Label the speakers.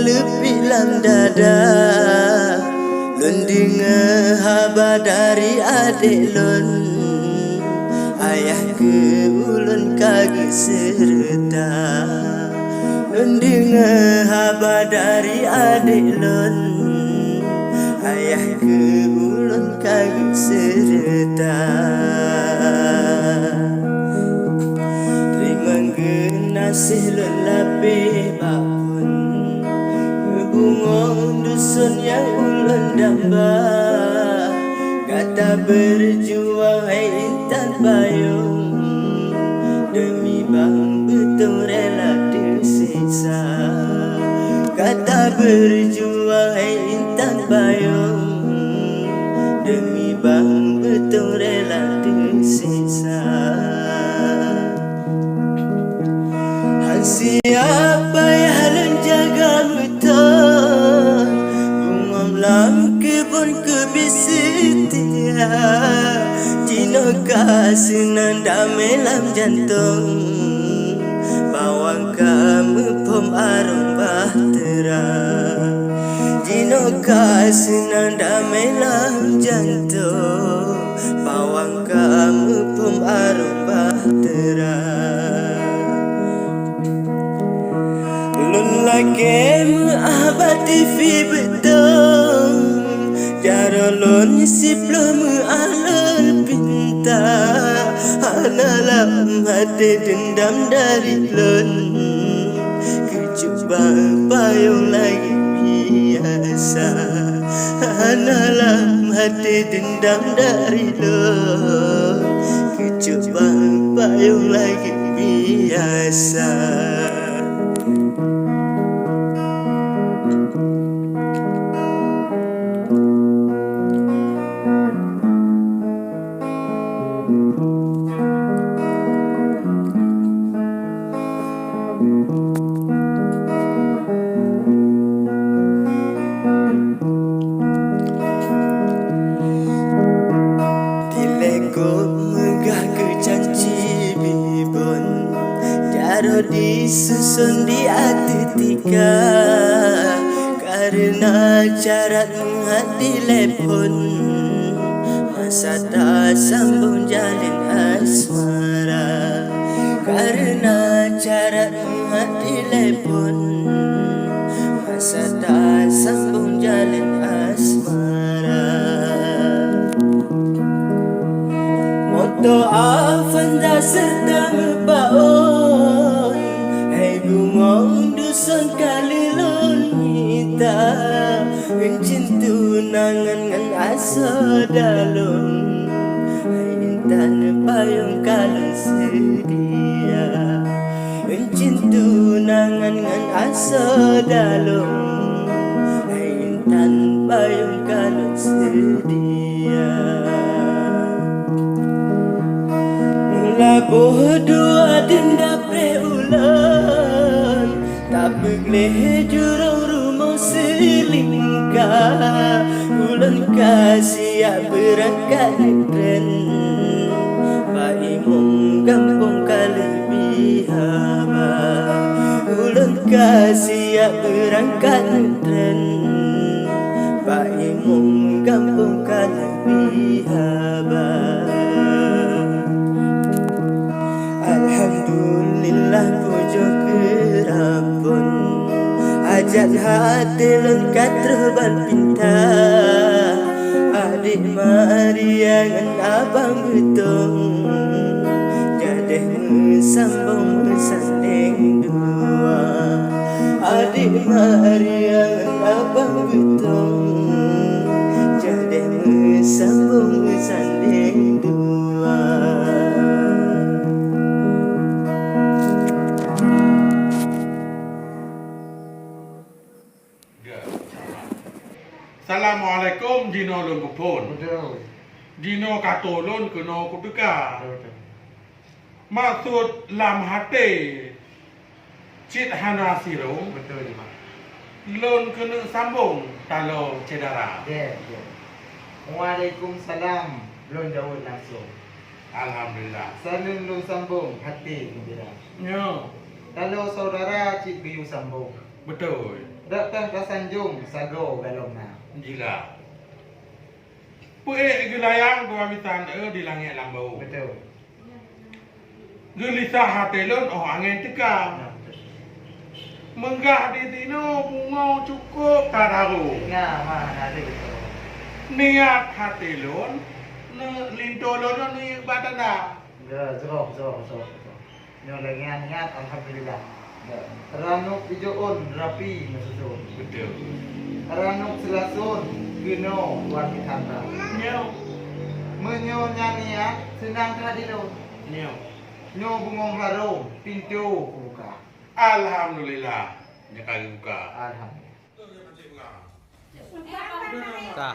Speaker 1: lebih lam dada. Lon dengar khabar dari adik lon, ayah ke ulon kagak serta. Lon dengar khabar dari adik lon, ayah ke ulon kagak serta. Terima kasih lon lapih bapun, bunga dusun yang ulun dambah. Kata berjuang hai intan payung, demi bang betul rela disiksa. Kata berjuang hai intan payung, demi bang betul rela disiksa. Siapa yang jaga betul, bungam lam kebun kebisetia. Cino kasih nanda melam jantung, bawang kamu pom arung bahtera. Cino kasih nanda melam jantung, bawang kamu pom arung bahtera. Lun lagi abadi fi Beutong, cara lun siplo alal pinta. Analam hati dendam dari lun, kecuba payung lagi biasa. Analam hati dendam dari lun, kecuba payung lagi biasa. Disusun di hati tiga, karena cara menghati telepon, masa tak sambung jalin asmara. Karena cara menghati telepon, masa tak sambung jalin asmara. Moto afanda serta mebaon, bungong dusun kali lon kita. Euncin tunangan ngan asa dalung, intan payung kalung sedia. Euncin tunangan ngan asa dalung, intan payung kalung sedia. Meulaboh dua dinda pre ulon, tak begleh jurang rumah selingkah. Ulon kasih berangkat tren, baimong gampong kalebih haba. Ulon kasih berangkat tren, baimong gampong kalebih haba. Alhamdulillah puja kerapun, ajak hati lengkap terbal pinta. Adik Marya dengan abang Beutong, jadi sambung sanding dua. Adik Marya dengan abang Beutong, jadi sambung sanding dua.
Speaker 2: Assalamualaikum Dino lun bupun. Dino katolun kena kutuka. Maksud lam hati cit hana siro.
Speaker 3: Betul ni mak.
Speaker 2: Lun kena sambung kalau cedera.
Speaker 3: Ya. Waalaikumsalam. Lun jauh langsung.
Speaker 2: Alhamdulillah.
Speaker 3: Saling lun sambung hati gembira.
Speaker 2: Ya,
Speaker 3: Kalau saudara cik biu sambung.
Speaker 2: betul.
Speaker 3: Datang ke sanjung, sago galongna.
Speaker 2: Gila. Puek gelayang gua mitan di langit lambau.
Speaker 3: Betul.
Speaker 2: Gelisah hati lon angin teka. Menggah di tino bunga cukup tadaru.
Speaker 3: Nah, mana ada itu.
Speaker 2: Niat hati lon linto lon ni batanda.
Speaker 3: Zero. Nyo lagi niat alhamdulillah. Ranuk ijoon rapi masusun.
Speaker 2: Betul.
Speaker 3: Ranuk selasun gino warni tanda.
Speaker 2: Nyau.
Speaker 3: Menyo niat senang hadilo.
Speaker 2: Nyau.
Speaker 3: Nyo bungong harum pintu buka.
Speaker 2: Alhamdulillah. Nyakali buka.
Speaker 3: Alhamdulillah.
Speaker 2: Tah.